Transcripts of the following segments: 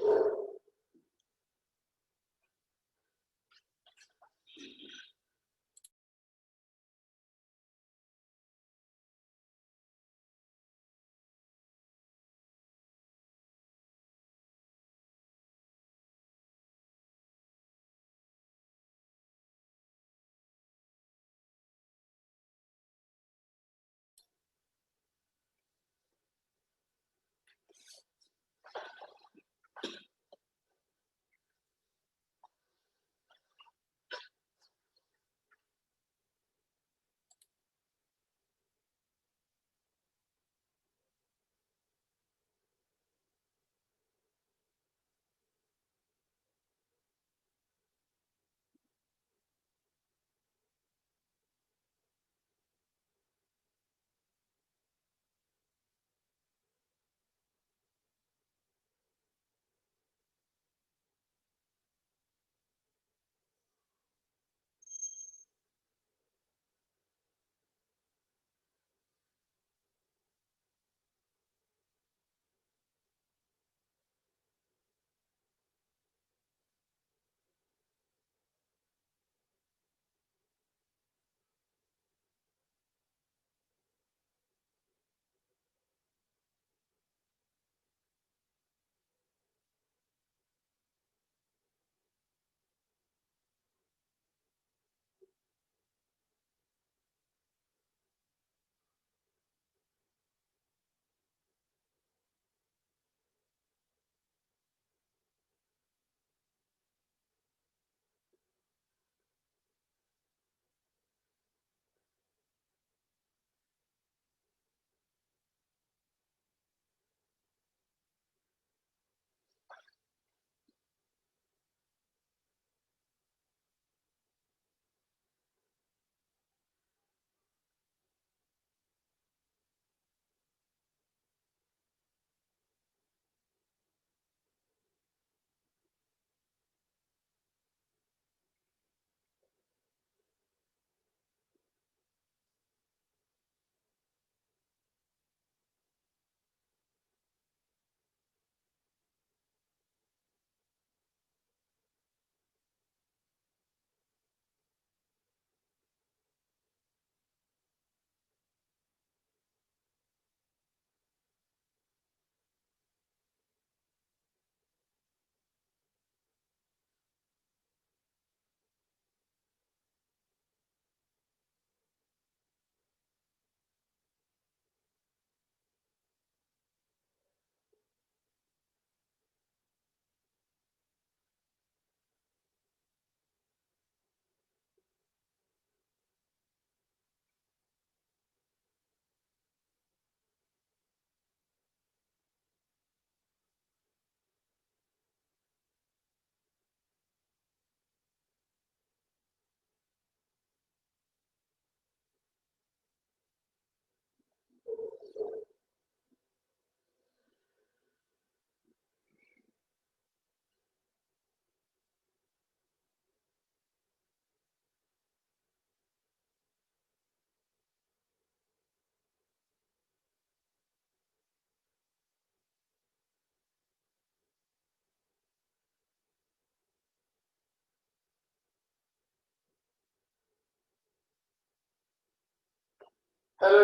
Hello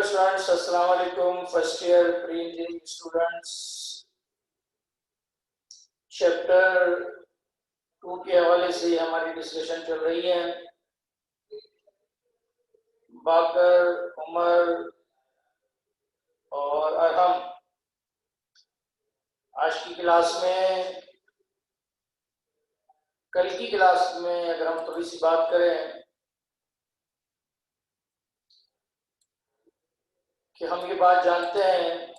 students, अस्सलाम वालेकुम। First year pre engineering students, chapter 2 के हवाले से हमारी डिस्कशन चल रही है। बाकर, उमर और अरहम आज की क्लास में, कल की क्लास में अगर हम थोड़ी सी बात करें कि हम ये बात जानते हैं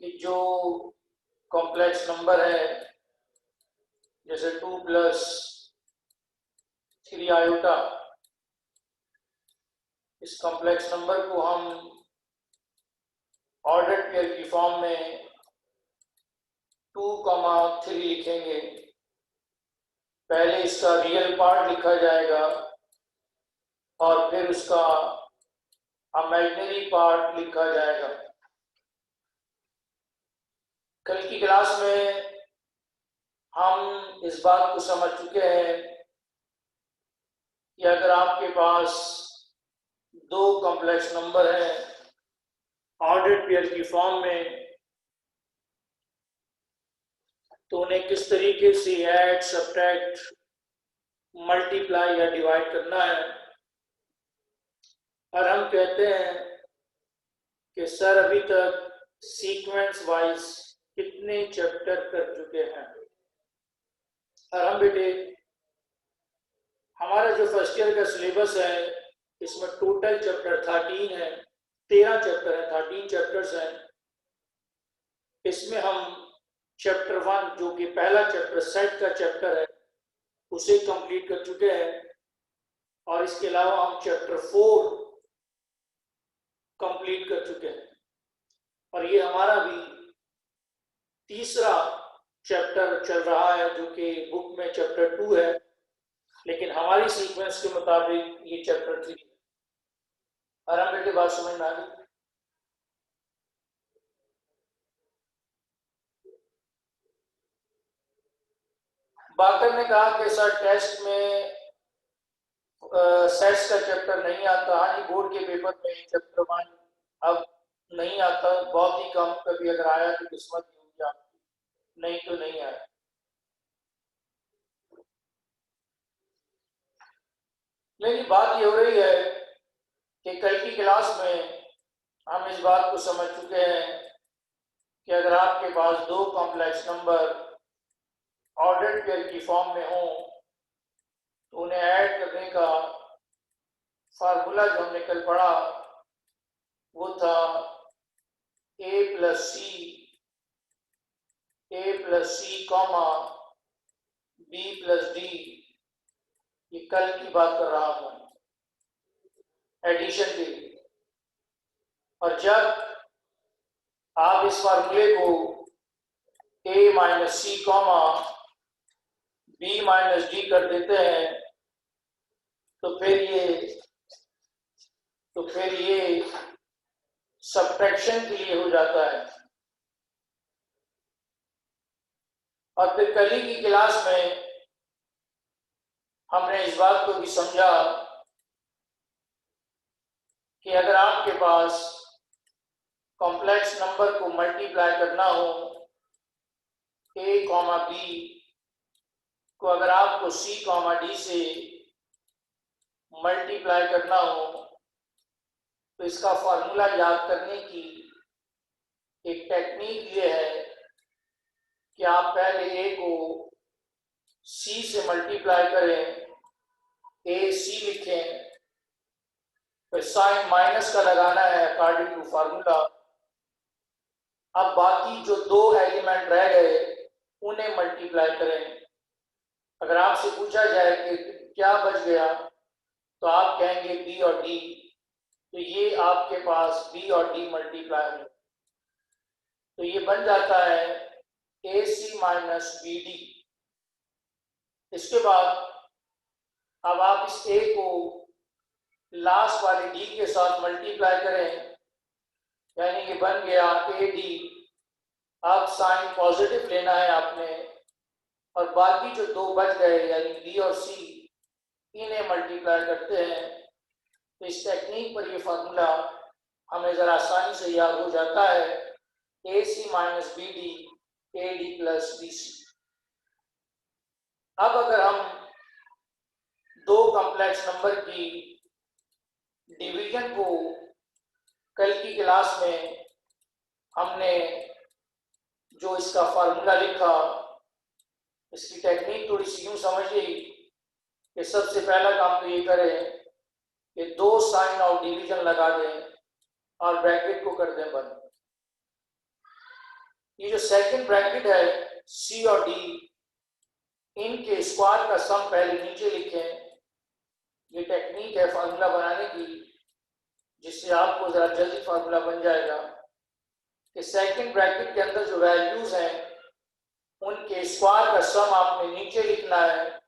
कि जो कॉम्प्लेक्स नंबर है जैसे 2 प्लस 3 आयोटा, इस कॉम्प्लेक्स नंबर को हम ऑर्डर पेयर की फॉर्म में 2,3 लिखेंगे। पहले इसका रियल पार्ट लिखा जाएगा और फिर उसका इमेजिनरी पार्ट लिखा जाएगा। कल की क्लास में हम इस बात को समझ चुके हैं कि अगर आपके पास दो कॉम्प्लेक्स नंबर हैं ऑर्डर्ड पेयर की फॉर्म में, तो उन्हें किस तरीके से ऐड, सब्ट्रैक्ट, मल्टीप्लाई या डिवाइड करना है। और हम कहते हैं कि सर अभी तक सीक्वेंस वाइज कितने चैप्टर कर चुके हैं। और हम बेटे हमारा जो फर्स्ट ईयर का सिलेबस है इसमें टोटल चैप्टर 13 है, 13 चैप्टर है, 13 चैप्टर्स हैं। इसमें हम चैप्टर 1 जो कि पहला चैप्टर सेट का चैप्टर है उसे कंप्लीट कर चुके हैं, और इसके अलावा हम चैप्टर 4 कंप्लीट कर चुके हैं, और ये हमारा भी तीसरा चैप्टर चल रहा है जो कि बुक में चैप्टर 2 है, लेकिन हमारी सीक्वेंस के मुताबिक ये चैप्टर 3 है। और हम बेटे बात समझ में आ गई? बाकर ने कहा कि सर टेस्ट में सेट्स का चैप्टर नहीं आता। हाँ जी, बोर्ड के पेपर में चैप्टर 1 अब नहीं आता, बहुत ही कम, कभी अगर आया तो किस्मत ही होगी आपकी, नहीं तो नहीं आया। लेकिन बात ये हो रही है कि कल की क्लास में हम इस बात को समझ चुके हैं कि अगर आपके पास दो कॉम्प्लेक्स नंबर ऑर्डर्ड पेयर की फॉर्म में हो तो उन्हें ऐड करने का फार्मूला जो हमने कल पढ़ा वो था a plus C comma b plus D. ये कल की बात कर रहा हूं, एडिशन के लिए। और जब आप इस फार्मूले को a minus C comma b minus D कर देते हैं तो फिर ये सब्ट्रैक्शन के लिए हो जाता है। और फिर कल ही की क्लास में हमने इस बात को भी समझा कि अगर आपके पास कॉम्प्लेक्स नंबर को मल्टीप्लाई करना हो a कॉमा b को, अगर आपको c कॉमा d से मल्टीप्लाई करना हो तो इसका फॉर्मूला याद करने की एक टेक्निक ये है कि आप पहले a को c से मल्टीप्लाई करें, a c लिखें, फिर साइन माइनस का लगाना है अकॉर्डिंग टू फार्मूला। अब बाकी जो दो एलिमेंट रह गए उन्हें मल्टीप्लाई करें। अगर आपसे पूछा जाए कि क्या बच गया तो आप कहेंगे b और d, तो ये आपके पास b और d मल्टीप्लाई हो, तो ये बन जाता है ac माइनस बी डी। इसके बाद अब आप इस a को लास्ट वाले d के साथ मल्टीप्लाई करें, यानी कि बन गया ए डी। अब साइन पॉजिटिव लेना है आपने, और बाकी जो दो बच गए यानी b और c, इन्हें मल्टीप्लाई करते हैं। तो इस टेक्निक पर ये फार्मूला हमें ज़रा आसानी से याद हो जाता है, A C minus B D A D plus B C. अब अगर हम दो कॉम्प्लेक्स नंबर की डिवीजन को कल की क्लास में हमने जो इसका फार्मूला लिखा, इसकी टेक्निक थोड़ी सी यूं समझिए कि सबसे पहला काम तो ये करें कि दो साइन ऑफ डिवीजन लगा दें और ब्रैकेट को कर दें बंद। ये जो सेकंड ब्रैकेट है सी और डी, इनके स्क्वायर का सम पहले नीचे लिखें। ये टेक्निक है फार्मूला बनाने की, जिससे आपको जरा जल्दी फार्मूला बन जाएगा कि सेकंड ब्रैकेट के अंदर जो वैल्यूज हैं उनके स्क्वायर का सम आपने नीचे लिखना है,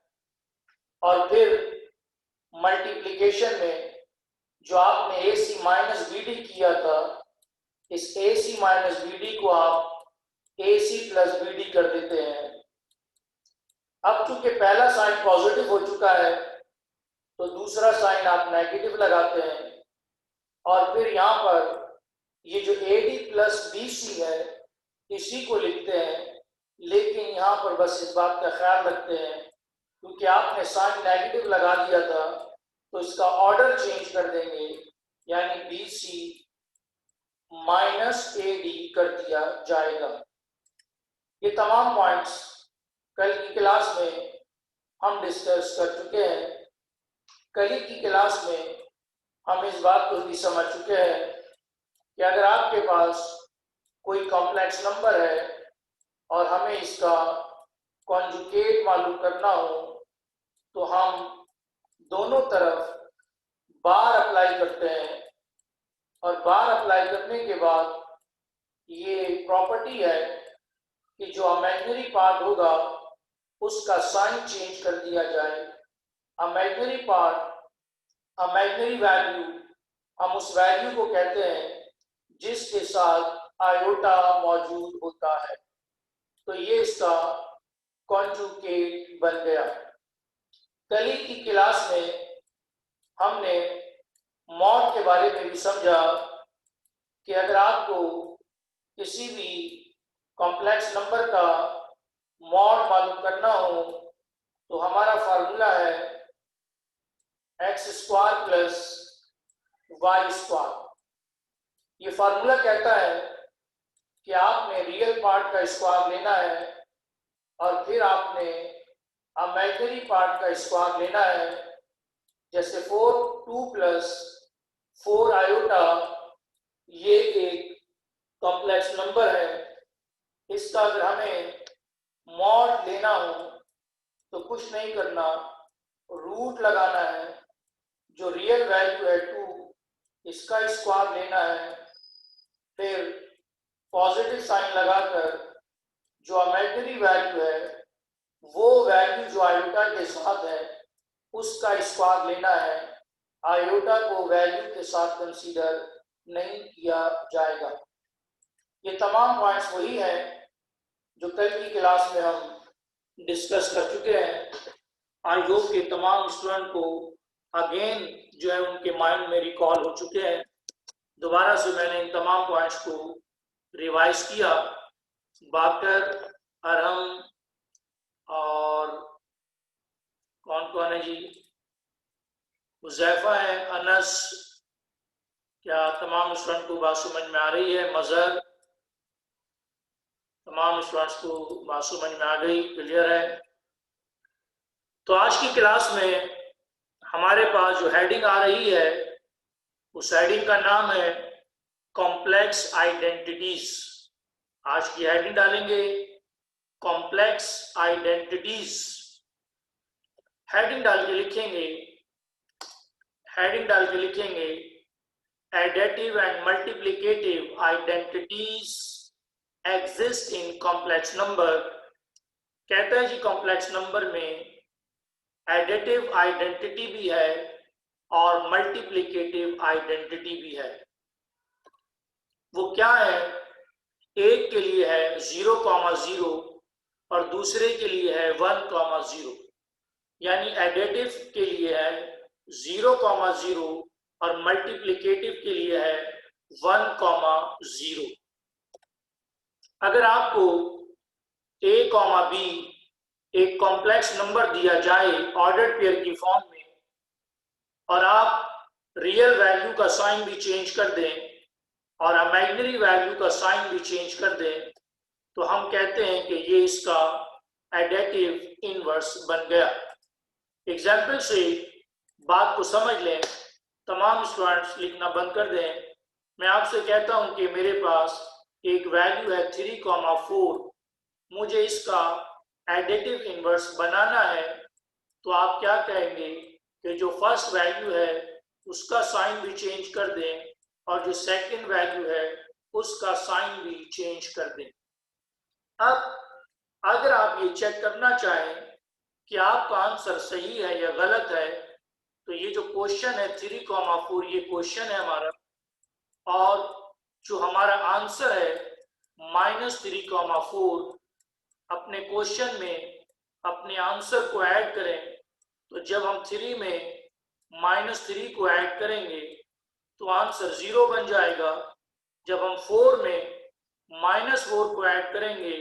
और फिर मल्टीप्लिकेशन में जो आपने ए सी माइनस बी डी किया था, इस ए सी माइनस बी डी को आप AC प्लस BD कर देते हैं। अब चूंकि पहला साइन पॉजिटिव हो चुका है तो दूसरा साइन आप नेगेटिव लगाते हैं और फिर यहाँ पर ये जो AD प्लस BC है इसी को लिखते हैं, लेकिन यहाँ पर बस इस बात का ख्याल रखते हैं क्योंकि आपने साइन नेगेटिव लगा दिया था तो इसका ऑर्डर चेंज कर देंगे, यानी BC माइनस AD कर दिया जाएगा। ये तमाम पॉइंट्स कल की क्लास में हम डिस्कस कर चुके हैं। कल की क्लास में हम इस बात को भी समझ चुके हैं कि अगर आपके पास कोई कॉम्प्लेक्स नंबर है और हमें इसका कॉन्जुगेट मालूम करना हो तो हम दोनों तरफ बार अप्लाई करते हैं और बार अप्लाई करने के बाद ये प्रॉपर्टी है कि जो इमेजिनरी पार्ट होगा उसका साइन चेंज कर दिया जाए। इमेजिनरी पार्ट, इमेजिनरी वैल्यू, हम उस वैल्यू को कहते हैं जिसके साथ आयोटा मौजूद होता है। तो ये इसका कॉन्जुगेट बन गया। कल की क्लास में हमने मॉड के बारे में भी समझा कि अगर आपको किसी भी कॉम्प्लेक्स नंबर का मॉड मालूम करना हो तो हमारा फार्मूला है x square plus Y square. ये फार्मूला कहता है कि आपने रियल पार्ट का स्क्वायर लेना है और फिर आपने इमेजिनरी पार्ट का स्क्वायर लेना है। जैसे 2 प्लस 4 आयोटा ये एक कॉम्प्लेक्स नंबर है, इसका अगर हमें मॉड लेना हो तो कुछ नहीं करना, रूट लगाना है, जो रियल वैल्यू है 2 इसका स्क्वायर लेना है, फिर पॉजिटिव साइन लगाकर जो इमेजिनरी वैल्यू है वो वैल्यू जो आयोटा के साथ है उसका स्क्वायर लेना है। आयोटा को वैल्यू के साथ कंसीडर नहीं किया जाएगा। ये तमाम पॉइंट्स वही हैं जो कल की क्लास में हम डिस्कस कर चुके हैं। आई होप कि तमाम स्टूडेंट को अगेन जो है उनके माइंड में रिकॉल हो चुके हैं। दोबारा से मैंने इन तमाम पॉइंट्स को रिवाइज किया। बाकर, अरहम और कौन कौन है जी, हुज़ैफा है, अनस, क्या तमाम स्टूडेंट को बात समझ में आ रही है? मजहर, तमाम स्टूडेंट्स को बात समझ में आ गई, क्लियर है? तो आज की क्लास में हमारे पास जो हेडिंग आ रही है उस हेडिंग का नाम है कॉम्प्लेक्स आइडेंटिटीज। आज की हेडिंग डालेंगे कॉम्प्लेक्स आइडेंटिटीज। हेडिंग डाल के लिखेंगे additive and multiplicative identities exist in complex number. कहते हैं जी कॉम्प्लेक्स नंबर में एडिटिव आइडेंटिटी भी है और मल्टीप्लिकेटिव आइडेंटिटी भी है। वो क्या है? एक के लिए है 0,0 और दूसरे के लिए है 1,0, यानी एडिटिव के लिए है 0,0 और मल्टीप्लिकेटिव के लिए है 1,0। अगर आपको a, b एक कॉम्प्लेक्स नंबर दिया जाए ऑर्डर्ड पेयर की फॉर्म में और आप रियल वैल्यू का साइन भी चेंज कर दें और इमेजिनरी वैल्यू का साइन भी चेंज कर दें तो हम कहते हैं कि ये इसका एडिटिव इनवर्स बन गया। एग्जाम्पल से बात को समझ लें। तमाम स्टूडेंट्स लिखना बंद कर दें। मैं आपसे कहता हूं कि मेरे पास एक वैल्यू है 3,4, मुझे इसका एडिटिव इनवर्स बनाना है, तो आप क्या कहेंगे कि जो फर्स्ट वैल्यू है उसका साइन भी चेंज कर दें और जो सेकंड वैल्यू है उसका साइन भी चेंज कर दें। अब अगर आप ये चेक करना चाहें कि आपका आंसर सही है या गलत है तो ये जो क्वेश्चन है 3,4 ये क्वेश्चन है हमारा और जो हमारा आंसर है -3,4 अपने क्वेश्चन में अपने आंसर को ऐड करें, तो जब हम 3 में -3 को ऐड करेंगे तो आंसर 0 बन जाएगा। जब हम 4 में -4 को ऐड करेंगे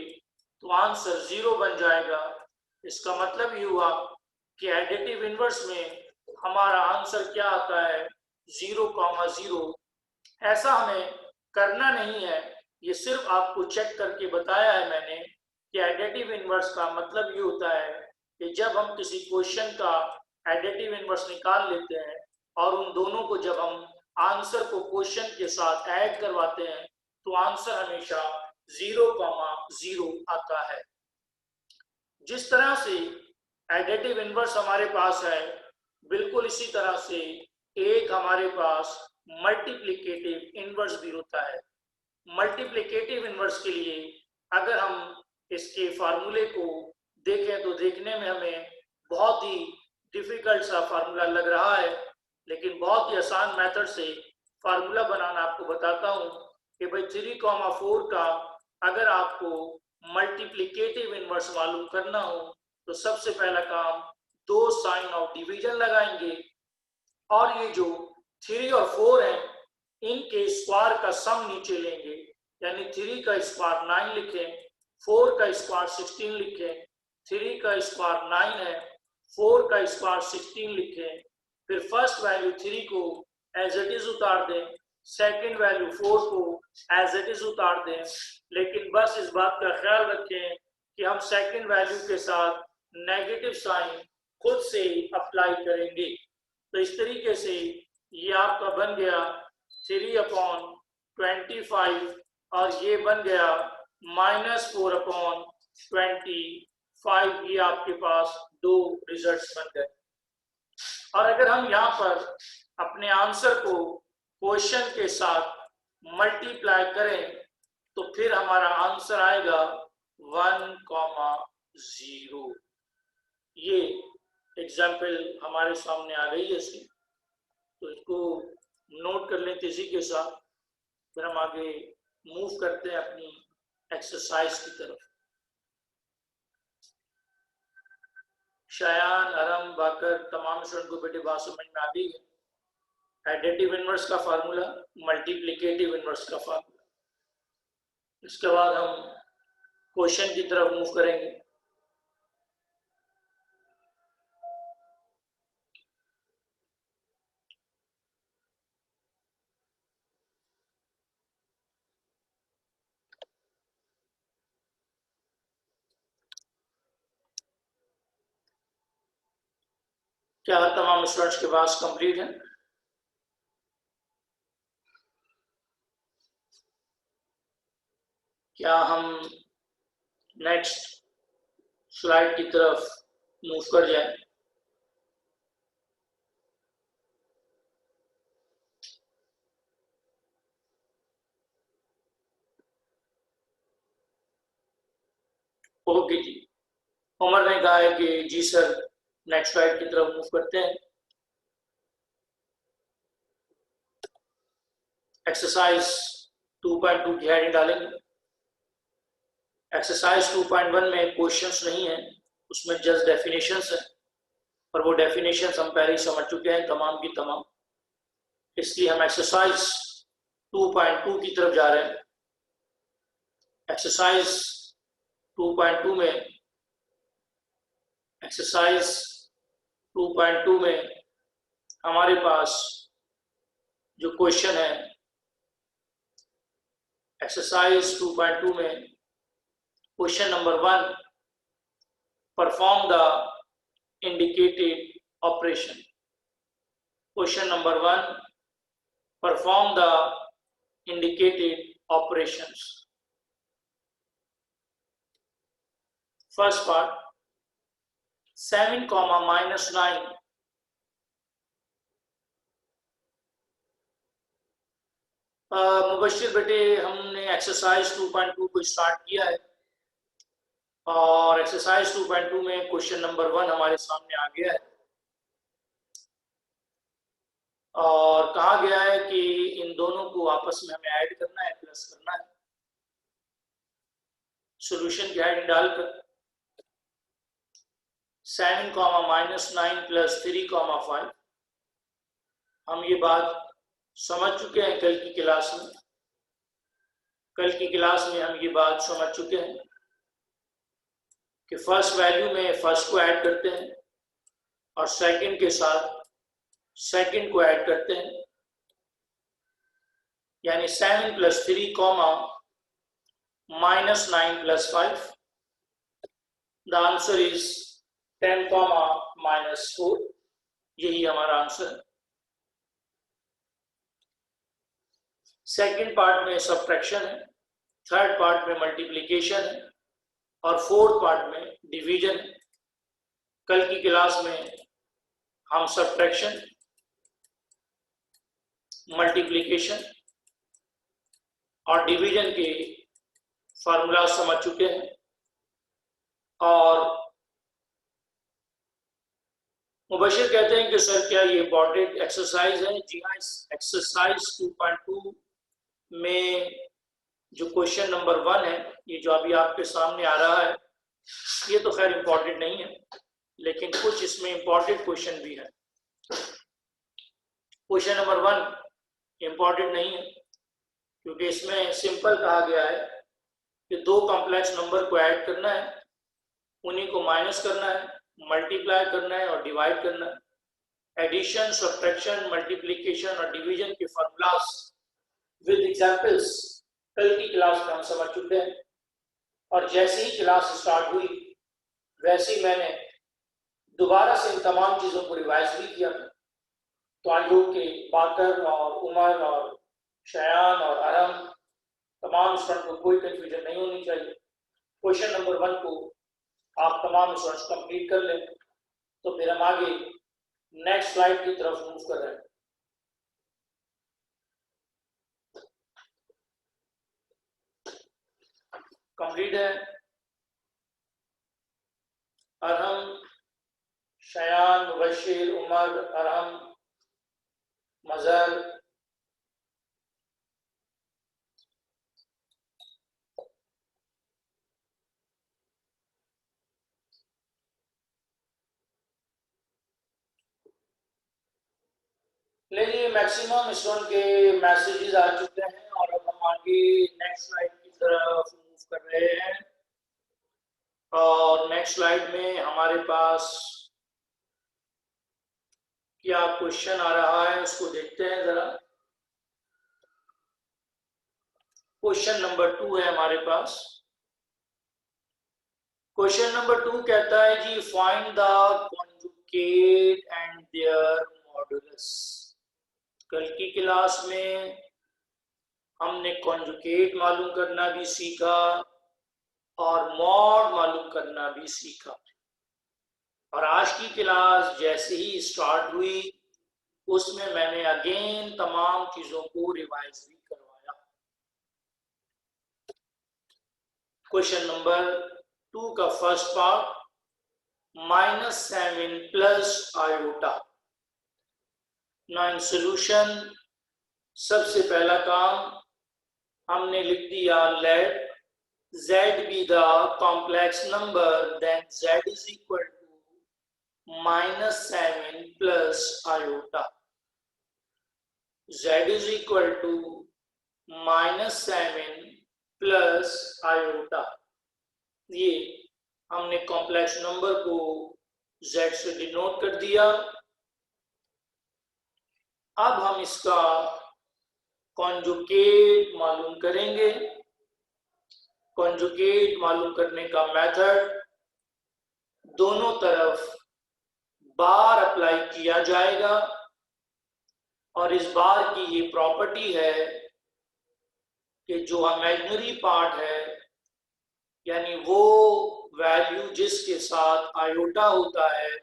तो आंसर 0 बन जाएगा। इसका मतलब ये हुआ कि एडिटिव इनवर्स में हमारा आंसर क्या आता है, 0,0। ऐसा हमें करना नहीं है, ये सिर्फ आपको चेक करके बताया है मैंने कि एडिटिव इनवर्स का मतलब ये होता है कि जब हम किसी क्वेश्चन का एडिटिव इनवर्स निकाल लेते हैं और उन दोनों को जब हम आंसर को क्वेश्चन के साथ ऐड करवाते हैं तो आंसर हमेशा 0,0 आता है। जिस तरह से एडिटिव इनवर्स हमारे पास है, बिल्कुल इसी तरह से एक हमारे पास मल्टीप्लिकेटिव इनवर्स भी होता है। मल्टीप्लिकेटिव इनवर्स के लिए अगर हम इसके फार्मूले को देखें तो देखने में हमें बहुत ही डिफिकल्ट सा फार्मूला लग रहा है, लेकिन बहुत ही आसान मेथड से फार्मूला बनाना आपको बताता हूं कि भाई 3,4 का अगर आपको मल्टीप्लिकेटिव इनवर्स मालूम करना हो तो सबसे पहला काम 2 साइन ऑफ डिवीजन लगाएंगे और ये जो 3 और 4 है इनके स्क्वायर का सम नीचे लेंगे, यानी 3 का स्क्वायर 9 लिखें, 4 का स्क्वायर 16 लिखें, 3 का स्क्वायर 9 है, 4 का स्क्वायर 16 लिखें, फिर फर्स्ट वैल्यू 3 को एज इट इज उतार दें, सेकंड वैल्यू 4 को एज इट इज उतार दें, लेकिन बस इस बात का ख्याल रखें कि हम सेकंड वैल्यू के साथ नेगेटिव साइन खुद से अप्लाई करेंगे। तो इस तरीके से ये आपका बन गया 3/25 और ये बन गया -4/25। ये आपके पास दो रिजल्ट्स बन गए। और अगर हम यहाँ पर अपने आंसर को क्वेश्चन के साथ मल्टीप्लाई करें तो फिर हमारा आंसर आएगा 1,0। ये एग्जाम्पल हमारे सामने आ गई है इसकी, तो इसको नोट कर लेते इसी के साथ, फिर हम आगे मूव करते हैं अपनी एक्सरसाइज की तरफ। शयान, अरम, बाकर, तमाम स्टूडेंट को बेटे बात समझ में आ गई है। एडिटिव इनवर्स का फार्मूला, मल्टीप्लिकेटिव इनवर्स का फार्मूला। इसके बाद हम क्वेश्चन की तरफ मूव करेंगे। क्या तमाम स्टूडेंट्स के पास कंप्लीट है? क्या हम नेक्स्ट स्लाइड की तरफ मूव कर जाए? ओके जी, उमर ने कहा है कि जी सर, नेक्स्ट स्लाइड की तरफ मूव करते हैं। एक्सरसाइज 2.2 की हेडिंग डालेंगे। एक्सरसाइज 2.1 में क्वेश्चंस नहीं है, उसमें जस्ट डेफिनेशंस है, और वो डेफिनेशंस हम पहले ही समझ चुके हैं तमाम की तमाम। इसलिए हम एक्सरसाइज 2.2 की तरफ जा रहे हैं। एक्सरसाइज 2.2 में हमारे पास जो क्वेश्चन है, एक्सरसाइज 2.2 में question number 1, perform the indicated operation. Question number 1, perform the indicated operations. First part, 7, -9 Mubashir बेटे, हमने एक्सरसाइज 2.2 को स्टार्ट किया है और एक्सरसाइज 2.2 में क्वेश्चन नंबर 1 हमारे सामने आ गया है और कहा गया है कि इन दोनों को आपस में हमें ऐड करना है, प्लस करना है। सॉल्यूशन की हेडिंग डालकर 7, -9 + 3, 5। हम ये बात समझ चुके हैं कल की क्लास में। हम ये बात समझ चुके हैं कि फर्स्ट वैल्यू में फर्स्ट को ऐड करते हैं और सेकंड के साथ सेकंड को ऐड करते हैं, यानी 7 + 3, -9 + 5। The answer is 10, -4। यही हमारा आंसर है। सेकंड पार्ट में सब्ट्रैक्शन है, थर्ड पार्ट में मल्टीप्लिकेशन है और फोर्थ पार्ट में डिवीजन है। कल की क्लास में हम सब्ट्रैक्शन, मल्टीप्लिकेशन और डिवीजन के फार्मूला समझ चुके हैं और मुबशिर कहते हैं कि सर क्या ये इंपॉर्टेंट एक्सरसाइज है? जी हाँ, इस एक्सरसाइज 2.2 में जो क्वेश्चन नंबर 1 है, ये जो अभी आपके सामने आ रहा है, ये तो खैर इंपॉर्टेंट नहीं है, लेकिन कुछ इसमें इंपॉर्टेंट क्वेश्चन भी है। क्वेश्चन नंबर 1 इंपॉर्टेंट नहीं है क्योंकि इसमें सिंपल कहा गया है कि दो कॉम्प्लेक्स नंबर को ऐड करना है, उन्हीं को माइनस करना है, मल्टीप्लाई करना है और डिवाइड करना है। एडिशन, सब्ट्रैक्शन, मल्टीप्लिकेशन और डिवीजन के फॉर्मूलास विद एग्जांपल्स कल की क्लास में हम समझ चुके हैं और जैसे ही क्लास स्टार्ट हुई वैसे ही मैंने दोबारा से इन तमाम चीज़ों को रिवाइज भी किया। तो आई होप के बाकर और उमर और शयान और अरम तमाम स्टूडेंट को कोई कंफ्यूजन नहीं होनी चाहिए। क्वेश्चन नंबर 1 को आप तमाम स्टूडेंट्स कंप्लीट कर लें तो फिर हम आगे नेक्स्ट स्लाइड की तरफ मूव कर रहे हैं। कंप्लीट है। अरहम, शयान, मुबशिर, उमर, अरहम, मजर, लेकिन मैक्सिमम स्टूडेंट के मैसेजेस आ चुके हैं और अब हम आगे नेक्स्ट स्लाइड की तरफ मूव कर रहे हैं और नेक्स्ट स्लाइड में हमारे पास क्या क्वेश्चन आ रहा है उसको देखते हैं जरा। क्वेश्चन नंबर 2 है हमारे पास। क्वेश्चन नंबर 2 कहता है जी find the conjugate and their modulus. कल की क्लास में हमने कॉन्जुगेट मालूम करना भी सीखा और मॉड मालूम करना भी सीखा और आज की क्लास जैसे ही स्टार्ट हुई उसमें मैंने अगेन तमाम चीजों को रिवाइज भी करवाया। क्वेश्चन नंबर 2 का फर्स्ट पार्ट -7 + आयोटा। ना इन सोल्यूशन सबसे पहला काम हमने लिख दिया late z be the complex number then z is equal to -7 + iota. z is equal to -7 + iota। ये हमने कॉम्प्लेक्स नंबर को z से डिनोट कर दिया। अब हम इसका कॉन्जुगेट मालूम करेंगे। कॉन्जुगेट मालूम करने का मेथड, दोनों तरफ बार अप्लाई किया जाएगा और इस बार की ये प्रॉपर्टी है कि जो इमेजिनरी पार्ट है यानी वो वैल्यू जिसके साथ आयोटा होता है,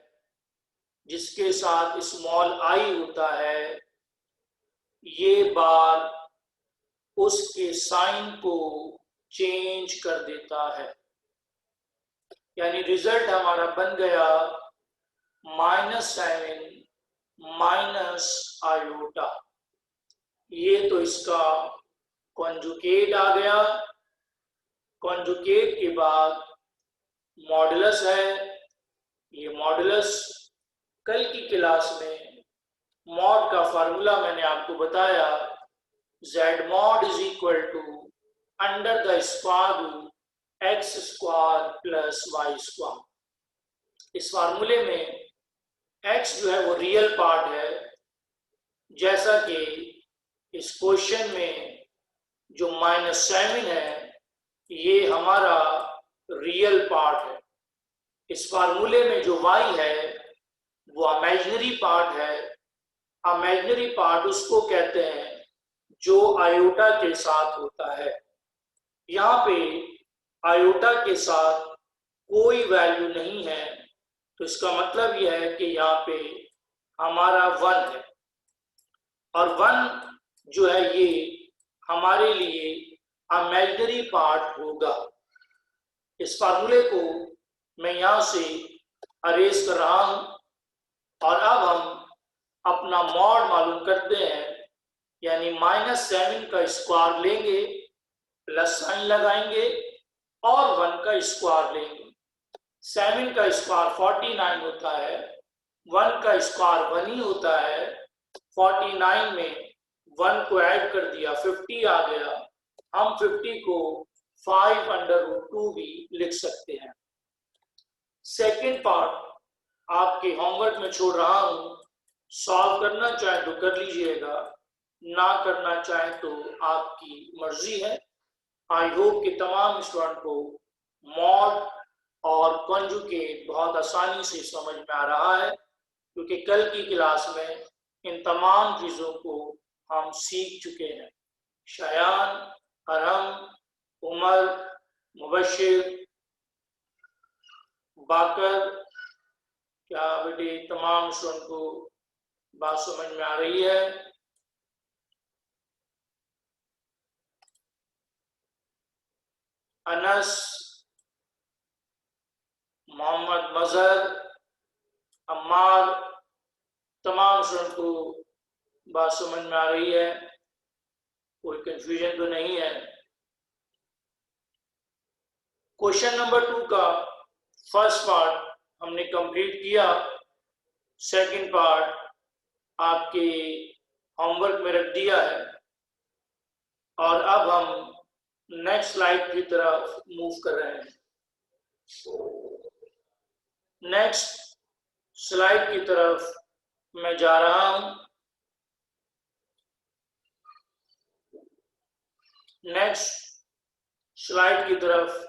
जिसके साथ स्मॉल आई होता है, ये बार उसके साइन को चेंज कर देता है। यानी रिजल्ट हमारा बन गया -7 - आयोटा। ये तो इसका कॉन्जुगेट आ गया। कॉन्जुगेट के बाद मॉडुलस है। ये मॉडुलस कल की क्लास में मॉड का फार्मूला मैंने आपको बताया, z mod is equal to under the square root X square plus Y square. इस फार्मूले में x जो है वो रियल पार्ट है, जैसा कि इस क्वेश्चन में जो -7 है ये हमारा रियल पार्ट है। इस फार्मूले में जो y है वो इमेजिनरी पार्ट है। इमेजिनरी पार्ट उसको कहते हैं जो आयोटा के साथ होता है। यहाँ पे आयोटा के साथ कोई वैल्यू नहीं है, तो इसका मतलब यह है कि यहाँ पे हमारा 1 है, और 1 जो है ये हमारे लिए इमेजिनरी पार्ट होगा। इस फार्मूले को मैं यहाँ से अरेज कर रहा हूँ, और अब हम अपना मॉड मालूम करते हैं, यानी -7 का स्क्वायर लेंगे, प्लस साइन लगाएंगे और 1 का स्क्वायर लेंगे। 7 का स्क्वायर 49 होता है, 1 का स्क्वायर 1 ही होता है। 49 में 1 को ऐड कर दिया, 50 आ गया। हम 50 को 5√2 भी लिख सकते हैं। सेकंड पार्ट आपके होमवर्क में छोड़ रहा हूं, सॉल्व करना चाहे तो कर लीजिएगा, ना करना चाहे तो आपकी मर्जी है। आई होप कि तमाम स्टूडेंट को मॉड और कॉन्जुगेट बहुत आसानी से समझ में आ रहा है, क्योंकि कल की क्लास में इन तमाम चीज़ों को हम सीख चुके हैं। शयान, अरहम, उमर, मुबशिर, बाकर, क्या बेटे तमाम स्टूडेंट को बात समझ में आ रही है? अनस, मोहम्मद मजहर, अम्मार, तमाम स्टूडेंट को बात समझ में आ रही है? कोई कंफ्यूजन तो नहीं है? क्वेश्चन नंबर 2 का फर्स्ट पार्ट हमने कंप्लीट किया। सेकंड पार्ट आपके होमवर्क में रख दिया है, और अब हम नेक्स्ट स्लाइड की तरफ मूव कर रहे हैं। नेक्स्ट स्लाइड की तरफ मैं जा रहा हूं। नेक्स्ट स्लाइड की तरफ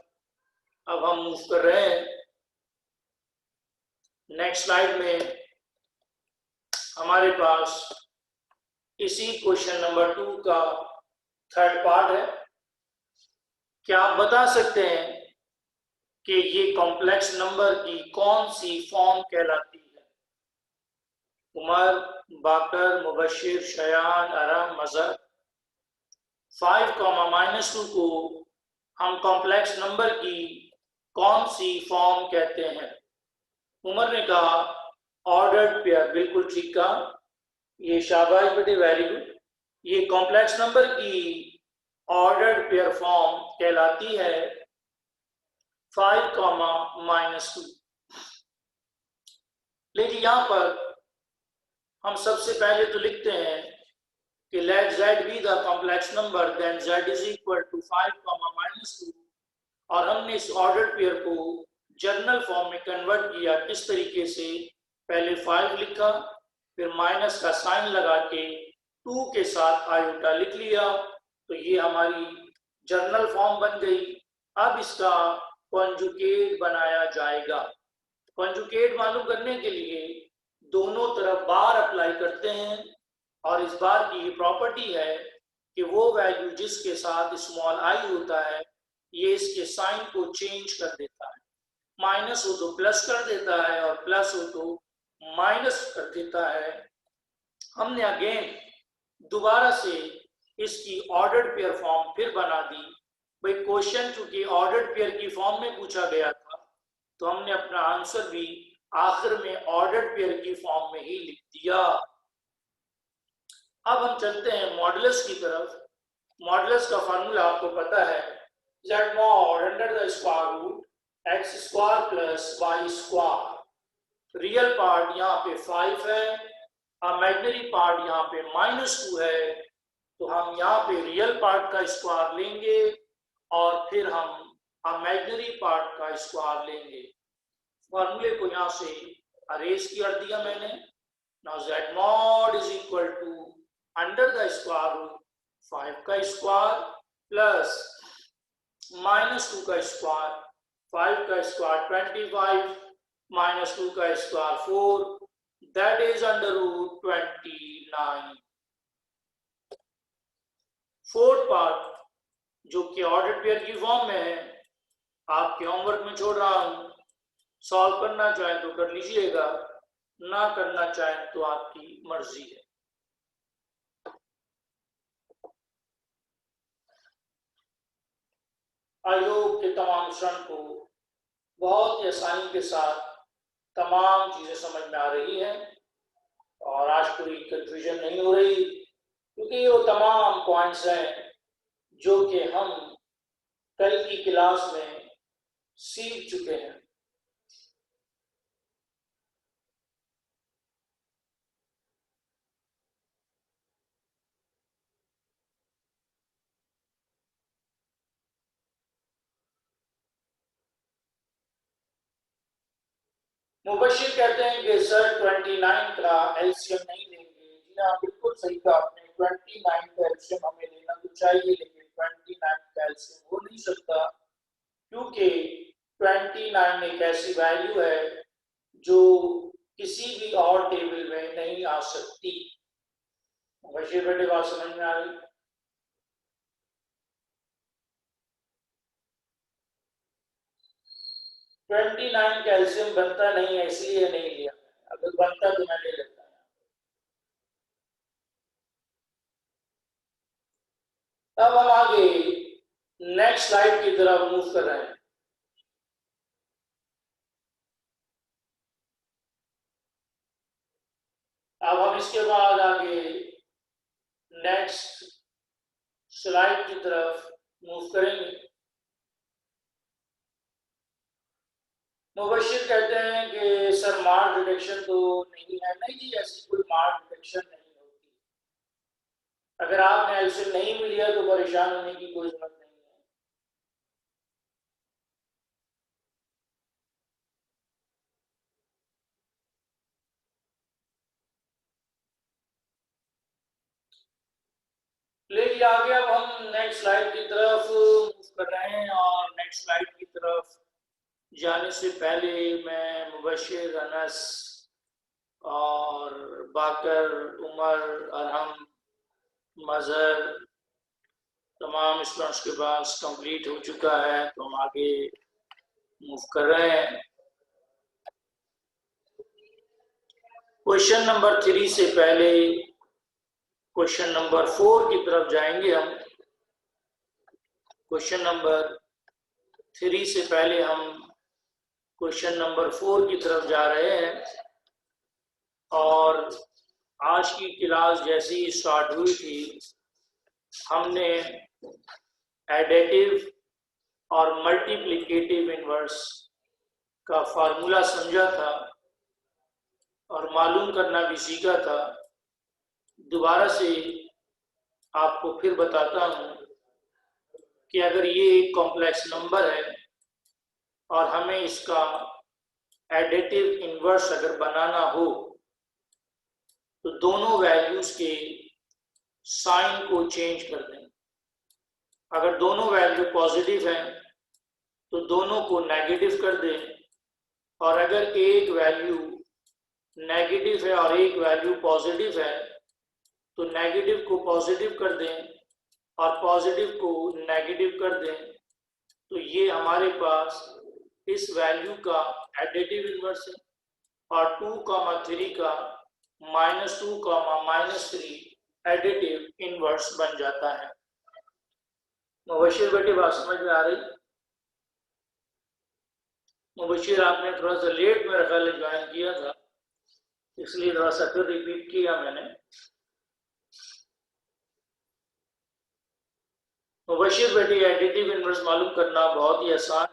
अब हम मूव कर रहे हैं। नेक्स्ट स्लाइड में हमारे पास इसी क्वेश्चन नंबर 2 का थर्ड पार्ट है। क्या आप बता सकते हैं कि ये कॉम्प्लेक्स नंबर की कौन सी फॉर्म कहलाती है? उमर, बाकर, मुबशिर, शयान, अरहम, मजहर। 5, -2 को हम कॉम्प्लेक्स नंबर की कौन सी फॉर्म कहते हैं? उमर ने कहा ऑर्डर्ड पेयर। बिल्कुल ठीक कहा, ये शाबाश बेटे, वेरी गुड। ये कॉम्प्लेक्स नंबर की ऑर्डर्ड पेयर फॉर्म कहलाती है 5, -2। लेकिन यहां पर हम सबसे पहले तो लिखते हैं कि let z be the complex number, then z is equal to 5, -2, और हमने इस ऑर्डर्ड पेयर को जर्नल फॉर्म में कन्वर्ट किया। किस तरीके से? पहले 5 लिखा, फिर माइनस का साइन लगा के 2 के साथ आयोटा लिख लिया, तो ये हमारी जर्नल फॉर्म बन गई। अब इसका कॉन्जुगेट बनाया जाएगा। कॉन्जुगेट मालूम करने के लिए दोनों तरफ बार अप्लाई करते हैं, और इस बार की ये प्रॉपर्टी है कि वो वैल्यू जिसके साथ स्मॉल आई होता है ये इसके साइन को चेंज कर देता है। माइनस हो तो प्लस कर देता है, और प्लस हो तो माइनस कर देता है। हमने अगेन दोबारा से इसकी ऑर्डर्ड पेयर फॉर्म फिर बना दी। भाई क्वेश्चन चूंकि ऑर्डर्ड पेयर की फॉर्म में पूछा गया था, तो हमने अपना आंसर भी आखिर में ऑर्डर्ड पेयर की फॉर्म में ही लिख दिया। अब हम चलते हैं मॉडुलस की तरफ। मॉडुलस का फार्मूला आपको पता है, z mod under the square root X square plus Y square. Real part यहाँ पे 5 है, इमेजिनरी पार्ट यहाँ पे -2 है, तो हम यहाँ पे रियल पार्ट का स्क्वायर लेंगे और फिर हम इमेजिनरी पार्ट का स्क्वायर लेंगे। फॉर्मूले को यहाँ से अरेज कर दिया मैंने। Now z mod is equal to under the square root 5 का स्क्वायर प्लस -2 का स्क्वायर, 5 का स्क्वायर 25 -2 का square 4, that is under root 29। Fourth part जो कि ऑर्डर पेयर की फॉर्म में है, आपके होमवर्क में छोड़ रहा हूं। सॉल्व करना चाहें तो कर लीजिएगा, ना करना चाहें तो आपकी मर्जी है। आई होप कि तमाम स्टूडेंट को बहुत ही आसानी के साथ तमाम चीजें समझ में आ रही हैं और आज कोई कंफ्यूजन नहीं हो रही, क्योंकि वो तमाम पॉइंट्स हैं जो कि हम कल की क्लास में सीख चुके हैं। मुबशिर कहते हैं कि सर 29 का एलसीएम नहीं लेंगे। जी हाँ, बिल्कुल सही कहा आपने, 29 का एलसीएम हमें लेना तो चाहिए, लेकिन 29 का एलसीएम हो नहीं सकता, क्योंकि 29 एक ऐसी वैल्यू है जो किसी भी और टेबल में नहीं आ सकती। मुबशिर बेटे बात समझ में आ रही? ट्वेंटी नाइन कैल्शियम बनता नहीं है, इसलिए नहीं लिया। अगर बनता तो मैं ले लेता। अब हम आगे नेक्स्ट स्लाइड की तरफ मूव कर रहे हैं। अब हम इसके बाद आगे नेक्स्ट स्लाइड की तरफ मूव करेंगे। मुबशिर कहते हैं कि सर मार्क डिटेक्शन तो नहीं है। नहीं जी, ऐसी कोई मार्क डिटेक्शन नहीं होती। अगर आपने एल्शियम नहीं मिला तो परेशान होने की कोई जरूरत नहीं है। लेकिन आगे अब हम नेक्स्ट स्लाइड की तरफ मूव कर रहे हैं, और नेक्स्ट स्लाइड की तरफ जाने से पहले मैं मुबशिर, अनस और बाकर, उमर, अरहम, मजहर तमाम स्टूडेंट्स के पास कंप्लीट हो चुका है, तो हम आगे मूव कर रहे हैं। क्वेश्चन नंबर 3 से पहले क्वेश्चन नंबर 4 की तरफ जाएंगे हम। क्वेश्चन नंबर 3 से पहले हम क्वेश्चन नंबर 4 की तरफ जा रहे हैं, और आज की क्लास जैसी ही स्टार्ट हुई थी, हमने एडिटिव और मल्टीप्लिकेटिव इनवर्स का फार्मूला समझा था और मालूम करना भी सीखा था। दोबारा से आपको फिर बताता हूं कि अगर ये एक कॉम्प्लेक्स नंबर है और हमें इसका एडिटिव इनवर्स अगर बनाना हो, तो दोनों वैल्यूज के साइन को चेंज कर दें। अगर दोनों वैल्यू पॉजिटिव हैं तो दोनों को नेगेटिव कर दें, और अगर एक वैल्यू नेगेटिव है और एक वैल्यू पॉजिटिव है तो नेगेटिव को पॉजिटिव कर दें और पॉजिटिव को नेगेटिव कर दें, तो ये हमारे पास इस वैल्यू का एडिटिव इनवर्स है। और 2,3 का -2, -3 एडिटिव इनवर्स बन जाता है। मुबशिर बेटी बात समझ में आ रही? मुबशिर आपने थोड़ा सा लेट मेरा ख्याल ज्वाइन किया था, इसलिए थोड़ा सा फिर रिपीट किया मैंने। मुबशिर बेटे, एडिटिव इनवर्स मालूम करना बहुत ही आसान है।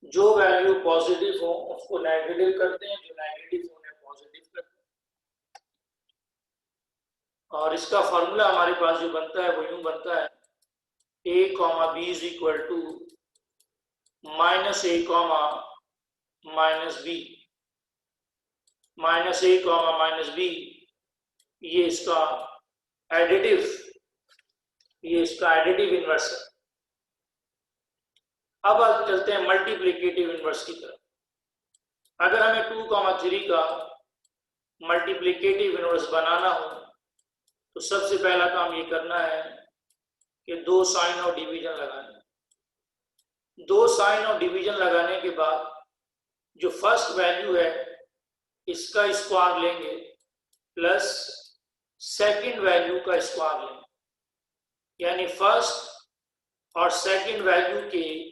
जो वैल्यू पॉजिटिव हो उसको नेगेटिव करते हैं, जो नेगेटिव हो उन्हें पॉजिटिव करते हैं। और इसका फॉर्मूला हमारे पास जो बनता है वो यूं बनता है, a comma B is equal to minus A comma minus B, minus A comma minus B, ये इसका एडिटिव इनवर्स है। अब चलते हैं मल्टीप्लिकेटिव इनवर्स की तरफ। अगर हमें 2,3 का मल्टीप्लिकेटिव इनवर्स बनाना हो तो सबसे पहला काम ये करना है कि 2 साइन और डिवीजन लगाना है। 2 साइन और डिवीजन लगाने के बाद जो फर्स्ट वैल्यू है इसका स्क्वायर लेंगे प्लस सेकंड वैल्यू का स्क्वायर लेंगे, यानी फर्स्ट और सेकंड वैल्यू के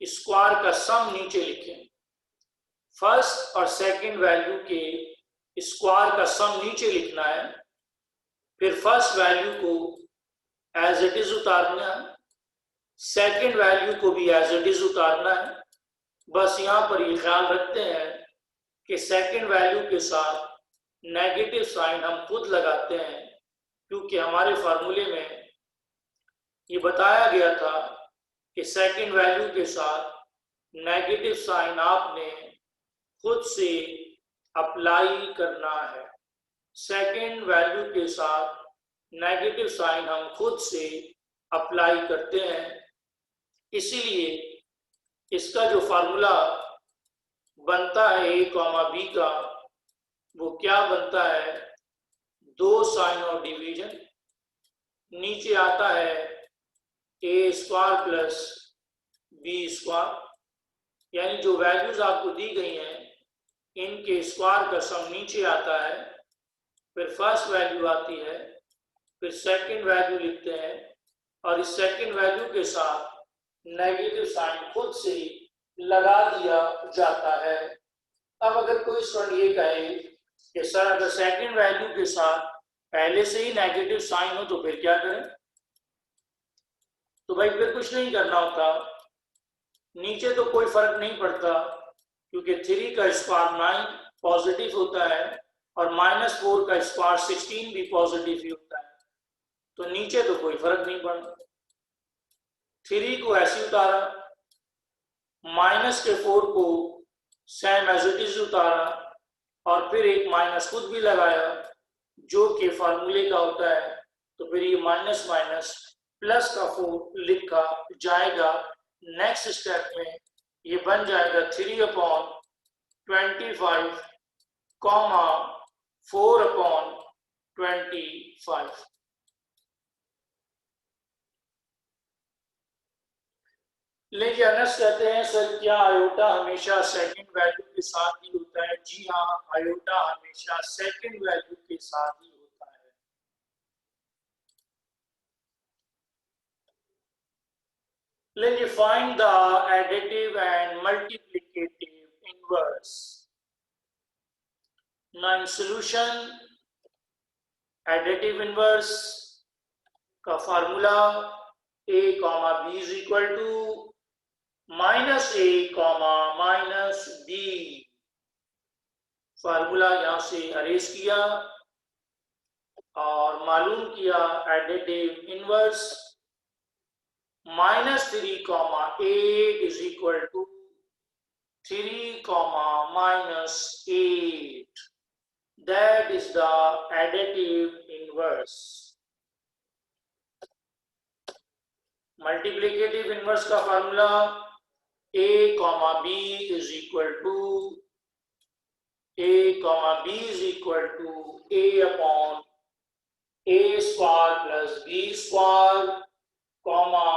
स्क्वायर का सम नीचे लिखें। फर्स्ट और सेकंड वैल्यू के स्क्वायर का सम नीचे लिखना है, फिर फर्स्ट वैल्यू को एज इट इज उतारना है, सेकंड वैल्यू को भी एज इट इज उतारना है। बस यहां पर ये ख्याल रखते हैं कि सेकंड वैल्यू के साथ नेगेटिव साइन हम खुद लगाते हैं, क्योंकि हमारे फार्मूले में ये बताया गया था कि सेकंड वैल्यू के साथ नेगेटिव साइन आपने खुद से अप्लाई करना है। सेकंड वैल्यू के साथ नेगेटिव साइन हम खुद से अप्लाई करते हैं, इसीलिए इसका जो फार्मूला बनता है ए कॉमा बी का, वो क्या बनता है, 2 साइन और डिवीजन, नीचे आता है ए स्क्वायर प्लस बी स्क्वायर, यानी जो वैल्यूज आपको दी गई हैं इनके स्क्वायर का सम नीचे आता है, फिर फर्स्ट वैल्यू आती है, फिर सेकंड वैल्यू लिखते हैं और इस सेकंड वैल्यू के साथ नेगेटिव साइन खुद से लगा दिया जाता है। अब अगर कोई स्टूडेंट ये कहे कि सर अगर सेकंड वैल्यू के साथ पहले से ही नेगेटिव साइन हो तो फिर क्या करें, तो भाई फिर कुछ नहीं करना होता, नीचे तो कोई फर्क नहीं पड़ता, क्योंकि 3 का स्क्वायर 9 पॉजिटिव होता है और -4 का स्क्वायर 16 भी पॉजिटिव ही होता है, तो नीचे तो कोई फर्क नहीं पड़ता। 3 को ऐसे उतारा, -4 को सेम एज इट इज उतारा और फिर एक माइनस खुद भी लगाया जो कि फार्मूले का होता है, तो फिर ये माइनस माइनस प्लस का 4 लिखा जाएगा। नेक्स्ट स्टेप में ये बन जाएगा 3/25 कॉमा 4/25। लेकिन अनस कहते हैं सर क्या आयोटा हमेशा सेकंड वैल्यू के साथ ही होता है? जी हाँ, आयोटा हमेशा सेकंड वैल्यू के साथ ही होता है। Let's find the additive and multiplicative inverse. Now in solution, additive inverse का formula a comma b is equal to -a comma -b। Formula यहां से अरेज किया और मालूम किया additive inverse. -3 comma 8 is equal to 3 comma -8, that is the additive inverse। Multiplicative inverse का formula a comma b is equal to a comma b is equal to a upon a square plus b square comma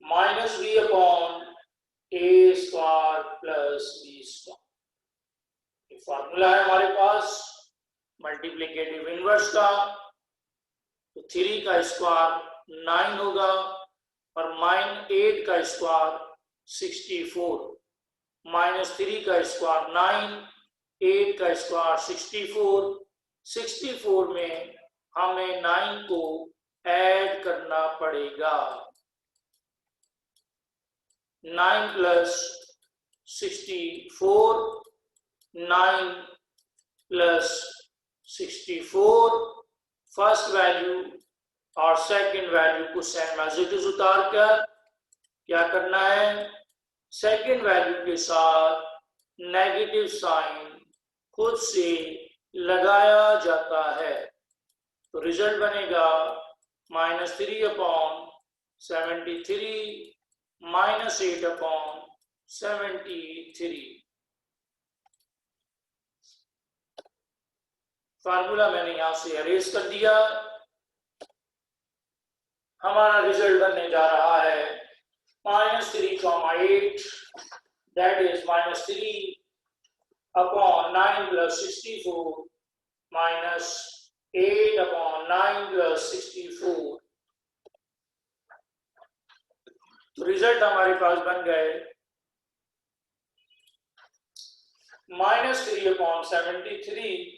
-b upon a square plus b square. ये formula है हमारे पास multiplicative inverse का। तो 3 का square 9 होगा और -8 का square 64, -3 का स्क्वायर 9, 8 का स्क्वायर 64। 64 में हमें 9 को ऐड करना पड़ेगा। 9 प्लस 64, 9 प्लस 64, फर्स्ट वैल्यू और सेकंड वैल्यू को सेम एज इट इज उतार कर क्या करना है, सेकंड वैल्यू के साथ नेगेटिव साइन खुद से लगाया जाता है। तो रिजल्ट बनेगा -3/73 -8/73। फार्मूला मैंने यहां से अरेज कर दिया। हमारा रिजल्ट बनने जा रहा है -3,8, दैट इज -3/9 + 64 -8/9 + 64। तो रिजल्ट हमारे पास बन गए -3/73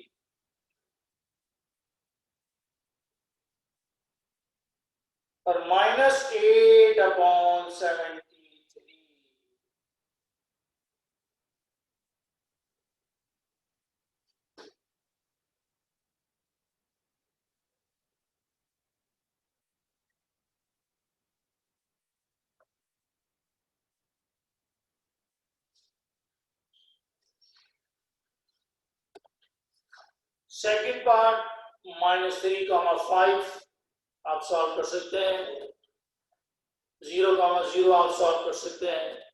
और -8/73। सेकेंड पार्ट -3,5 आप सॉल्व कर सकते हैं, 0,0 आप सॉल्व कर सकते हैं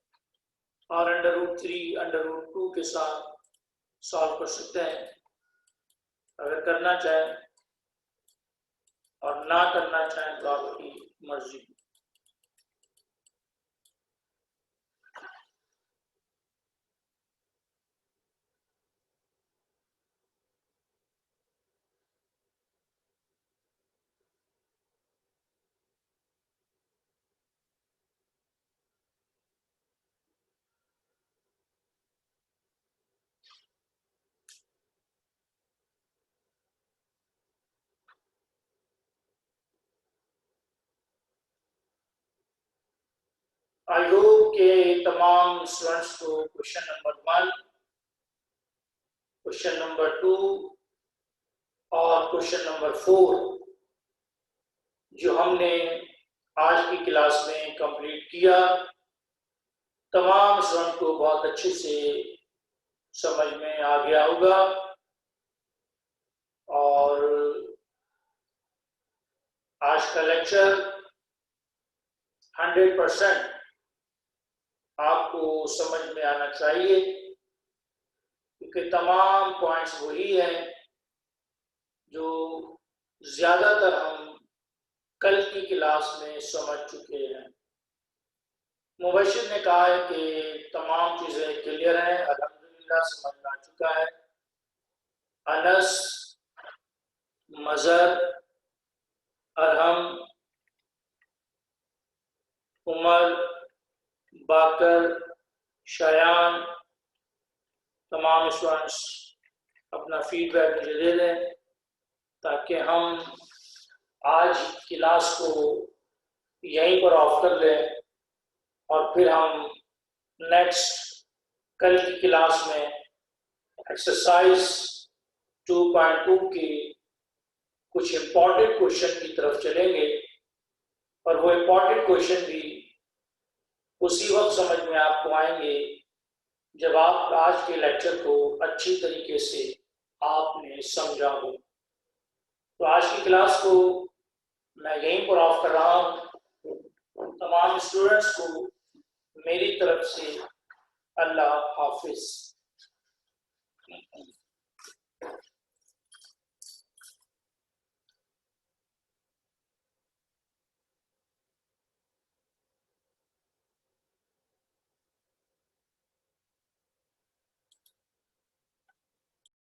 और √3 √2 के साथ सॉल्व कर सकते हैं अगर करना चाहें, और ना करना चाहें तो आपकी मर्जी। आई होप के तमाम स्टूडेंट्स को क्वेश्चन नंबर 1, क्वेश्चन नंबर 2 और क्वेश्चन नंबर 4 जो हमने आज की क्लास में कंप्लीट किया, तमाम स्टूडेंट को बहुत अच्छे से समझ में आ गया होगा। और आज का लेक्चर 100% आपको समझ में आना चाहिए, क्योंकि तमाम पॉइंट्स वही हैं जो ज्यादातर हम कल की क्लास में समझ चुके हैं। मुबशिर ने कहा है कि तमाम चीजें क्लियर हैं, अल्हम्दुलिल्लाह समझ में आ चुका है। अनस, मजर, अरहम, उमर, बाकर, शयान, तमाम स्टूडेंट्स अपना फीडबैक मुझे दे दें ताकि हम आज क्लास को यहीं पर ऑफ कर लें और फिर हम नेक्स्ट कल की क्लास में एक्सरसाइज 2.2 की कुछ इम्पोर्टेंट क्वेश्चन की तरफ चलेंगे, और वो इम्पोर्टेंट क्वेश्चन भी उसी वक्त समझ में आपको आएंगे जब आप आज के लेक्चर को अच्छी तरीके से आपने समझा हो। तो आज की क्लास को मैं यहीं पर ऑफ कर रहा हूँ। तमाम स्टूडेंट्स को मेरी तरफ से अल्लाह हाफिज।